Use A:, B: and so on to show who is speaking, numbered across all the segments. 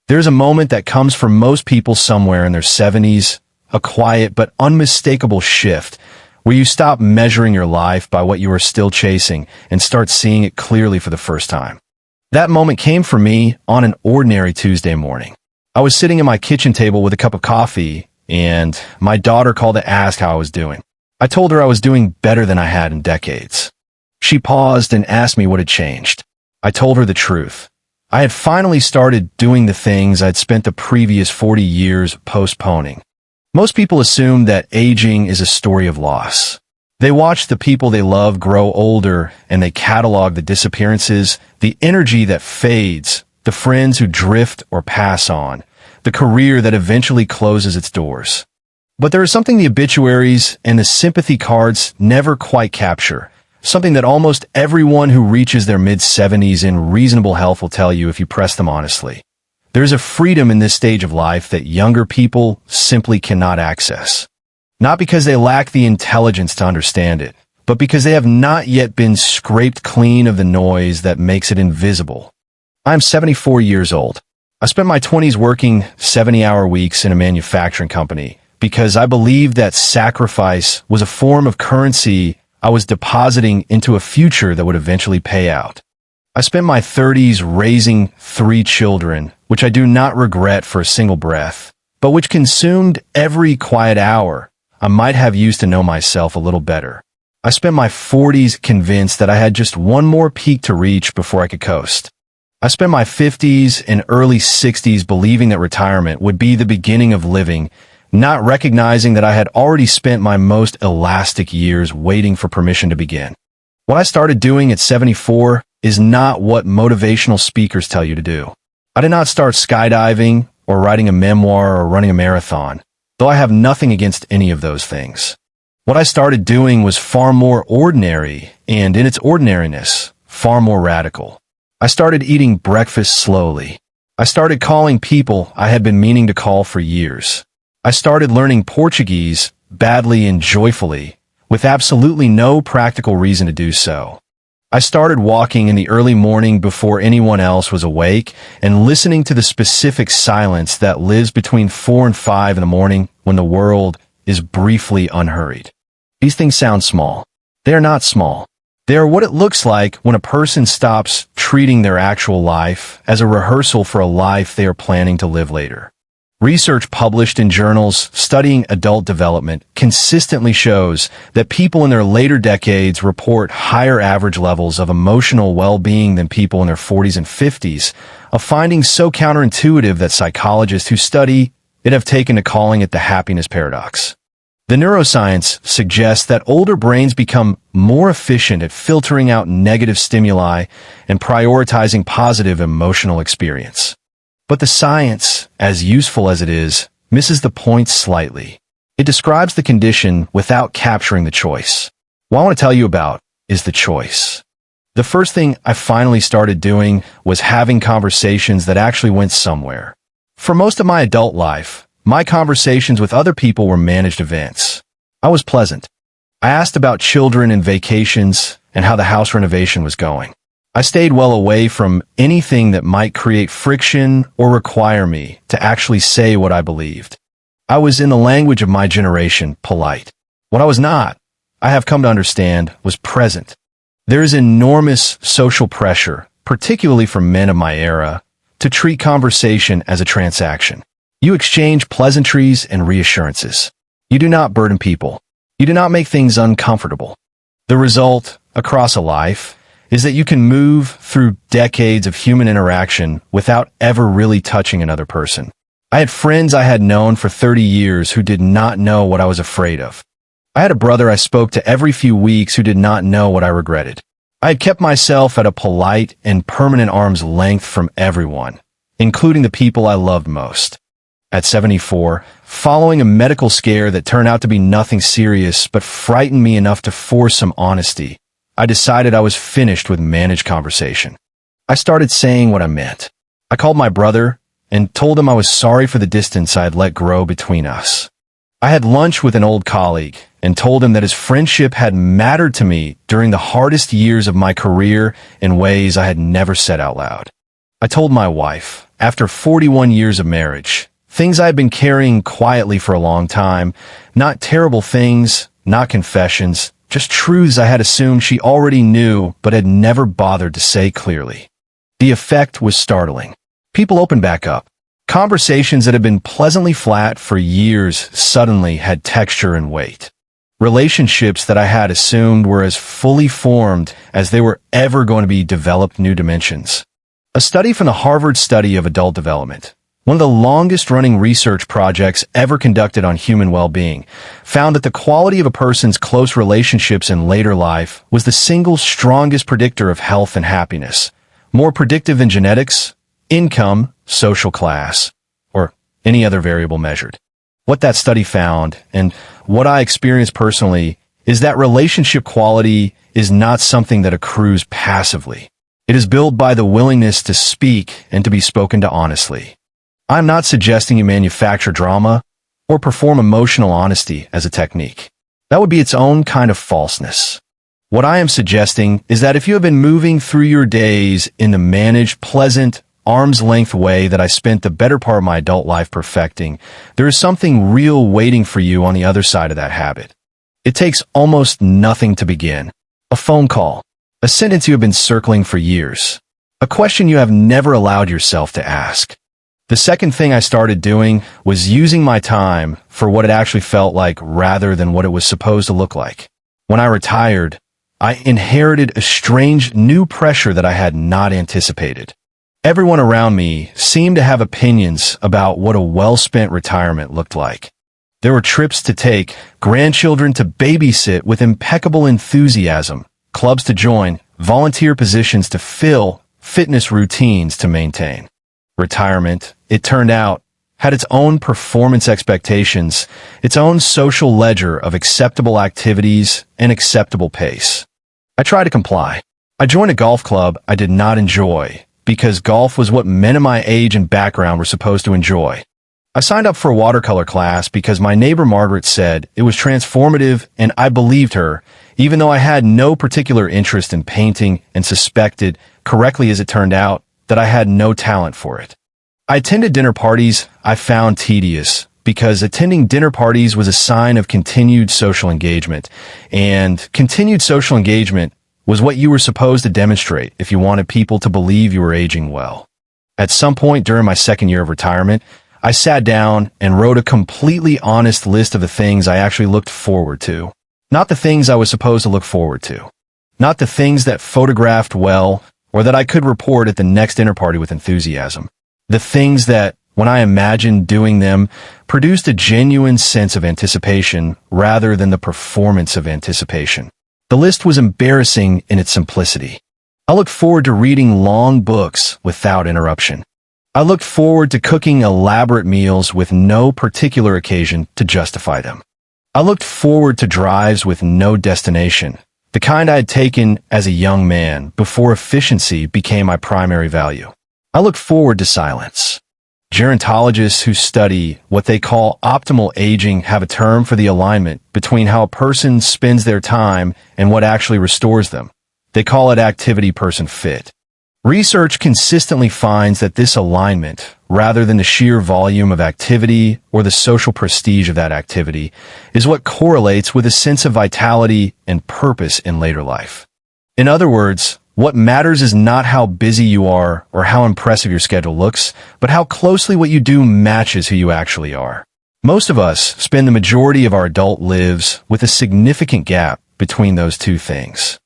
A: There's a moment that comes for most people somewhere in their 70s, a quiet but unmistakable shift, where you stop measuring your life by what you are still chasing and start seeing it clearly for the first time. That moment came for me on an ordinary Tuesday morning. I was sitting at my kitchen table with a cup of coffee, and my daughter called to ask how I was doing. I told her I was doing better than I had in decades. She paused and asked me what had changed. I told her the truth. I had finally started doing the things I'd spent the previous 40 years postponing. Most people assume that aging is a story of loss. They watch the people they love grow older, and they catalog the disappearances, the energy that fades, the friends who drift or pass on, the career that eventually closes its doors. But there is something the obituaries and the sympathy cards never quite capture, something that almost everyone who reaches their mid-70s in reasonable health will tell you if you press them honestly. There's a freedom in this stage of life that younger people simply cannot access. Not because they lack the intelligence to understand it, but because they have not yet been scraped clean of the noise that makes it invisible. I'm 74 years old. I spent my 20s working 70-hour weeks in a manufacturing company because I believed that sacrifice was a form of currency I was depositing into a future that would eventually pay out. I spent my 30s raising 3 children, which I do not regret for a single breath, but which consumed every quiet hour I might have used to know myself a little better. I spent my 40s convinced that I had just one more peak to reach before I could coast. I spent my 50s and early 60s believing that retirement would be the beginning of living, not recognizing that I had already spent my most elastic years waiting for permission to begin. What I started doing at 74 is not what motivational speakers tell you to do. I did not start skydiving or writing a memoir or running a marathon, though I have nothing against any of those things. What I started doing was far more ordinary and, in its ordinariness, far more radical. I started eating breakfast slowly. I started calling people I had been meaning to call for years. I started learning Portuguese badly and joyfully, with absolutely no practical reason to do so. I started walking in the early morning before anyone else was awake and listening to the specific silence that lives between 4 and 5 in the morning when the world is briefly unhurried. These things sound small. They are not small. They are what it looks like when a person stops treating their actual life as a rehearsal for a life they are planning to live later. Research published in journals studying adult development consistently shows that people in their later decades report higher average levels of emotional well-being than people in their 40s and 50s, a finding so counterintuitive that psychologists who study it have taken to calling it the happiness paradox. The neuroscience suggests that older brains become more efficient at filtering out negative stimuli and prioritizing positive emotional experience. But the science, as useful as it is, misses the point slightly. It describes the condition without capturing the choice. What I want to tell you about is the choice. The first thing I finally started doing was having conversations that actually went somewhere. For most of my adult life, my conversations with other people were managed events. I was pleasant. I asked about children and vacations and how the house renovation was going. I stayed well away from anything that might create friction or require me to actually say what I believed. I was, in the language of my generation, polite. What I was not, I have come to understand, was present. There is enormous social pressure, particularly from men of my era, to treat conversation as a transaction. You exchange pleasantries and reassurances. You do not burden people. You do not make things uncomfortable. The result, across a life, is that you can move through decades of human interaction without ever really touching another person. I had friends I had known for 30 years who did not know what I was afraid of. I had a brother I spoke to every few weeks who did not know what I regretted. I had kept myself at a polite and permanent arm's length from everyone, including the people I loved most. At 74, following a medical scare that turned out to be nothing serious but frightened me enough to force some honesty, I decided I was finished with managed conversation. I started saying what I meant. I called my brother and told him I was sorry for the distance I had let grow between us. I had lunch with an old colleague and told him that his friendship had mattered to me during the hardest years of my career in ways I had never said out loud. I told my wife after 41 years of marriage. Things I've been carrying quietly for a long time. Not terrible things, not confessions, just truths I had assumed she already knew but had never bothered to say clearly. The effect was startling. People opened back up. Conversations that had been pleasantly flat for years suddenly had texture and weight. Relationships that I had assumed were as fully formed as they were ever going to be developed new dimensions. A study from the Harvard Study of Adult Development, one of the longest-running research projects ever conducted on human well-being, found that the quality of a person's close relationships in later life was the single strongest predictor of health and happiness, more predictive than genetics, income, social class, or any other variable measured. What that study found, and what I experienced personally, is that relationship quality is not something that accrues passively. It is built by the willingness to speak and to be spoken to honestly. I'm not suggesting you manufacture drama or perform emotional honesty as a technique. That would be its own kind of falseness. What I am suggesting is that if you have been moving through your days in the managed, pleasant, arm's-length way that I spent the better part of my adult life perfecting, there is something real waiting for you on the other side of that habit. It takes almost nothing to begin. A phone call, a sentence you have been circling for years, a question you have never allowed yourself to ask. The second thing I started doing was using my time for what it actually felt like rather than what it was supposed to look like. When I retired, I inherited a strange new pressure that I had not anticipated. Everyone around me seemed to have opinions about what a well-spent retirement looked like. There were trips to take, grandchildren to babysit with impeccable enthusiasm, clubs to join, volunteer positions to fill, fitness routines to maintain. Retirement, it turned out, had its own performance expectations, its own social ledger of acceptable activities and acceptable pace. I tried to comply. I joined a golf club I did not enjoy because golf was what men of my age and background were supposed to enjoy. I signed up for a watercolor class because my neighbor Margaret said it was transformative and I believed her, even though I had no particular interest in painting and suspected, correctly as it turned out, that I had no talent for it. I attended dinner parties I found tedious because attending dinner parties was a sign of continued social engagement, and continued social engagement was what you were supposed to demonstrate if you wanted people to believe you were aging well. At some point during my second year of retirement, I sat down and wrote a completely honest list of the things I actually looked forward to, not the things I was supposed to look forward to, not the things that photographed well or that I could report at the next dinner party with enthusiasm. The things that, when I imagined doing them, produced a genuine sense of anticipation rather than the performance of anticipation. The list was embarrassing in its simplicity. I looked forward to reading long books without interruption. I looked forward to cooking elaborate meals with no particular occasion to justify them. I looked forward to drives with no destination, the kind I had taken as a young man before efficiency became my primary value. I look forward to silence. Gerontologists who study what they call optimal aging have a term for the alignment between how a person spends their time and what actually restores them. They call it activity person fit. Research consistently finds that this alignment, rather than the sheer volume of activity or the social prestige of that activity, is what correlates with a sense of vitality and purpose in later life. In other words, what matters is not how busy you are or how impressive your schedule looks, but how closely what you do matches who you actually are. Most of us spend the majority of our adult lives with a significant gap between those two things.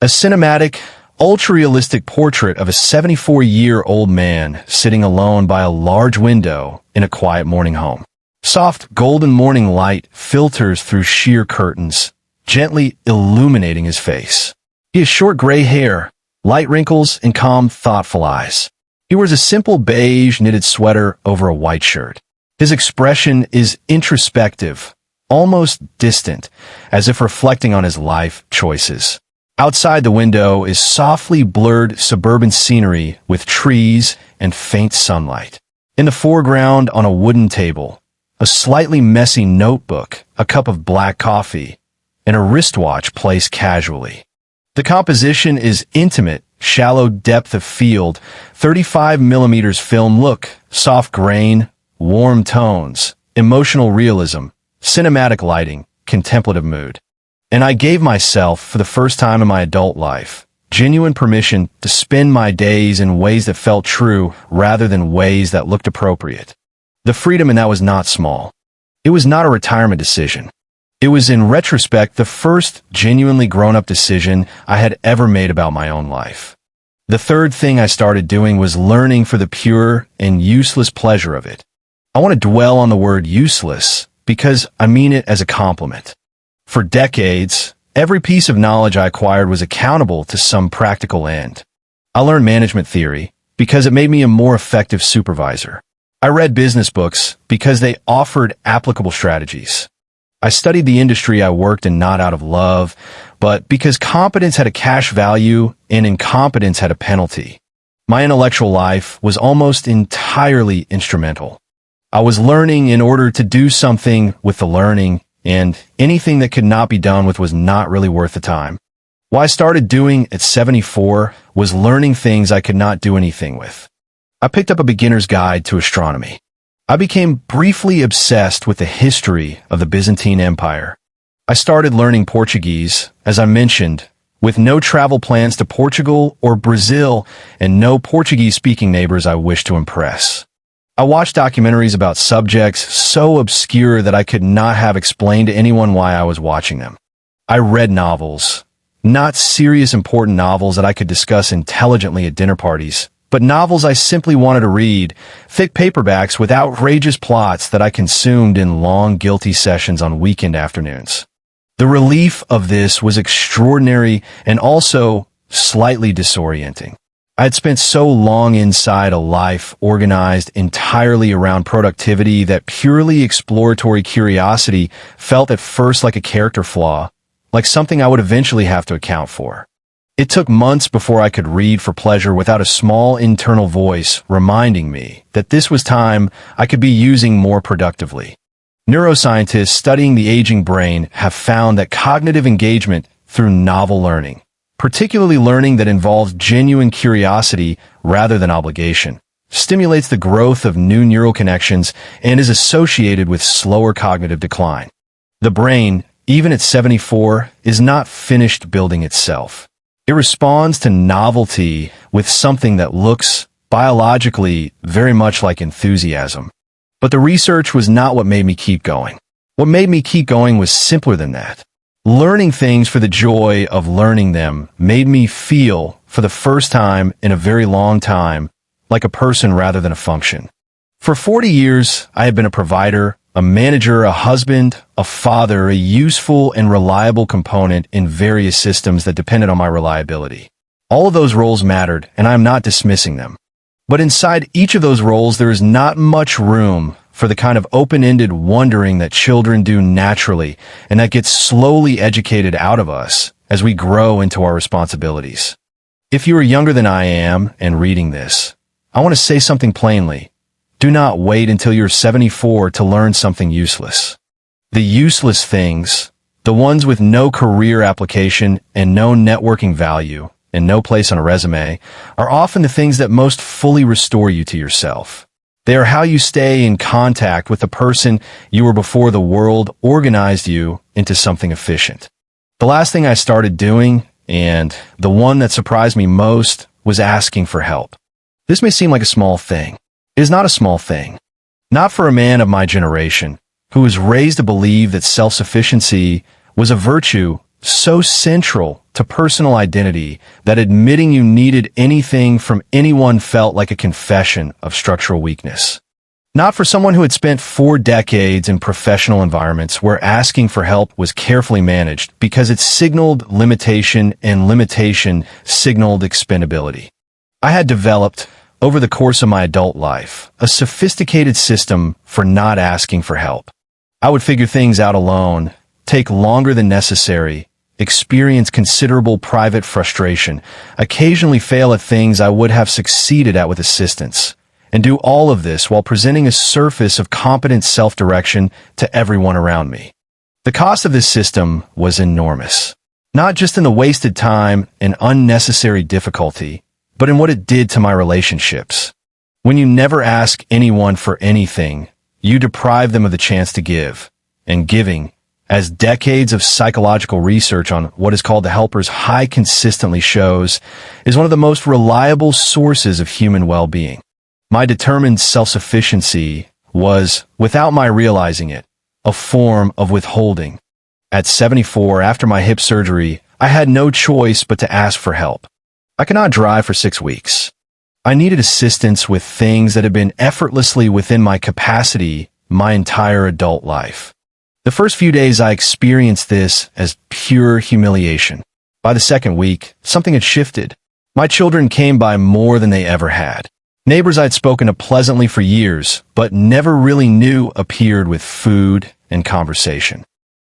A: A cinematic, ultra-realistic portrait of a 74-year-old man sitting alone by a large window in a quiet morning home. Soft, golden morning light filters through sheer curtains, gently illuminating his face. He has short gray hair, light wrinkles, and calm, thoughtful eyes. He wears a simple beige knitted sweater over a white shirt. His expression is introspective, almost distant, as if reflecting on his life choices. Outside the window is softly blurred suburban scenery with trees and faint sunlight. In the foreground, on a wooden table, a slightly messy notebook, a cup of black coffee, and a wristwatch placed casually. The composition is intimate shallow depth of field, 35 millimeters film look, soft grain, warm tones, emotional realism, cinematic lighting, contemplative mood. And I gave myself, for the first time in my adult life, genuine permission to spend my days in ways that felt true rather than ways that looked appropriate. The freedom in that was not small. It was not a retirement decision. It was, in retrospect, the first genuinely grown-up decision I had ever made about my own life. The third thing I started doing was learning for the pure and useless pleasure of it. I want to dwell on the word useless because I mean it as a compliment. For decades, every piece of knowledge I acquired was accountable to some practical end. I learned management theory because it made me a more effective supervisor. I read business books because they offered applicable strategies. I studied the industry I worked in not out of love, but because competence had a cash value and incompetence had a penalty. My intellectual life was almost entirely instrumental. I was learning in order to do something with the learning, and anything that could not be done with was not really worth the time. What I started doing at 74 was learning things I could not do anything with. I picked up a beginner's guide to astronomy. I became briefly obsessed with the history of the Byzantine Empire. I started learning Portuguese, as I mentioned, with no travel plans to Portugal or Brazil and no Portuguese-speaking neighbors I wished to impress. I watched documentaries about subjects so obscure that I could not have explained to anyone why I was watching them. I read novels, not serious important novels that I could discuss intelligently at dinner parties, but novels I simply wanted to read, thick paperbacks with outrageous plots that I consumed in long, guilty sessions on weekend afternoons. The relief of this was extraordinary and also slightly disorienting. I had spent so long inside a life organized entirely around productivity that purely exploratory curiosity felt at first like a character flaw, like something I would eventually have to account for. It took months before I could read for pleasure without a small internal voice reminding me that this was time I could be using more productively. Neuroscientists studying the aging brain have found that cognitive engagement through novel learning, particularly learning that involves genuine curiosity rather than obligation, stimulates the growth of new neural connections and is associated with slower cognitive decline. The brain, even at 74, is not finished building itself. It responds to novelty with something that looks, biologically, very much like enthusiasm. But the research was not what made me keep going. What made me keep going was simpler than that. Learning things for the joy of learning them made me feel, for the first time in a very long time, like a person rather than a function. For 40 years, I have been a provider, a manager, a husband, a father, a useful and reliable component in various systems that depended on my reliability. All of those roles mattered, and I am not dismissing them. But inside each of those roles, there is not much room for the kind of open-ended wondering that children do naturally and that gets slowly educated out of us as we grow into our responsibilities. If you are younger than I am and reading this, I want to say something plainly. Do not wait until you're 74 to learn something useless. The useless things, the ones with no career application and no networking value and no place on a resume, are often the things that most fully restore you to yourself. They are how you stay in contact with the person you were before the world organized you into something efficient. The last thing I started doing, and the one that surprised me most, was asking for help. This may seem like a small thing. It is not a small thing. Not for a man of my generation, who was raised to believe that self-sufficiency was a virtue so central to personal identity that admitting you needed anything from anyone felt like a confession of structural weakness. Not for someone who had spent 4 decades in professional environments where asking for help was carefully managed because it signaled limitation and limitation signaled expendability. I had developed, over the course of my adult life, a sophisticated system for not asking for help. I would figure things out alone, take longer than necessary, experience considerable private frustration, occasionally fail at things I would have succeeded at with assistance, and do all of this while presenting a surface of competent self-direction to everyone around me. The cost of this system was enormous. Not just in the wasted time and unnecessary difficulty, but in what it did to my relationships. When you never ask anyone for anything, you deprive them of the chance to give. And giving, as decades of psychological research on what is called the helper's high consistently shows, is one of the most reliable sources of human well-being. My determined self-sufficiency was, without my realizing it, a form of withholding. At 74, after my hip surgery, I had no choice but to ask for help. I could not drive for 6 weeks. I needed assistance with things that had been effortlessly within my capacity my entire adult life. The first few days I experienced this as pure humiliation. By the second week, something had shifted. My children came by more than they ever had. Neighbors I'd spoken to pleasantly for years, but never really knew appeared with food and conversation.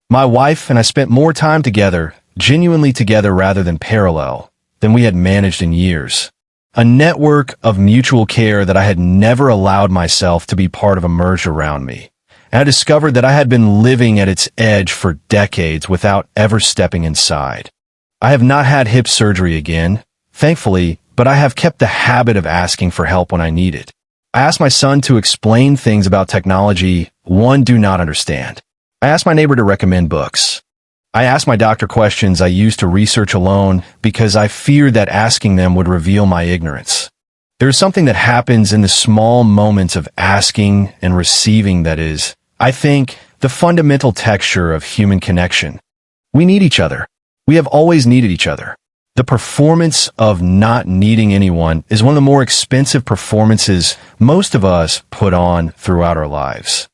A: My wife and I spent more time together, genuinely together rather than parallel, than we had managed in years. A network of mutual care that I had never allowed myself to be part of emerged around me. And I discovered that I had been living at its edge for decades without ever stepping inside. I have not had hip surgery again, thankfully, but I have kept the habit of asking for help when I need it. I asked my son to explain things about technology one do not understand. I asked my neighbor to recommend books. I asked my doctor questions I used to research alone because I feared that asking them would reveal my ignorance. There is something that happens in the small moments of asking and receiving that is, I think, the fundamental texture of human connection. We need each other. We have always needed each other. The performance of not needing anyone is one of the more expensive performances most of us put on throughout our lives.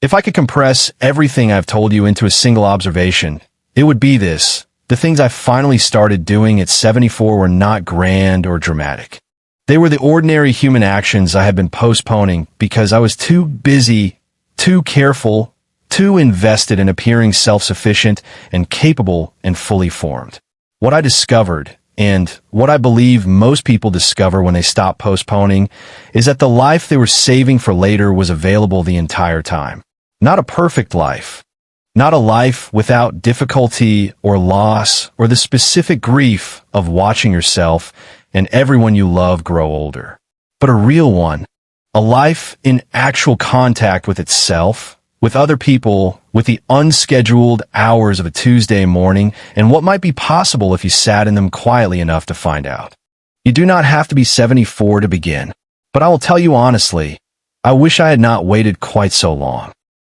A: If I could compress everything I've told you into a single observation, it would be this: the things I finally started doing at 74 were not grand or dramatic. They were the ordinary human actions I had been postponing because I was too busy, too careful, too invested in appearing self-sufficient and capable and fully formed. What I discovered, and what I believe most people discover when they stop postponing, is that the life they were saving for later was available the entire time. Not a perfect life. Not a life without difficulty or loss or the specific grief of watching yourself and everyone you love grow older. But a real one. A life in actual contact with itself, with other people, with the unscheduled hours of a Tuesday morning, and what might be possible if you sat in them quietly enough to find out. You do not have to be 74 to begin. But I will tell you honestly, I wish I had not waited quite so long.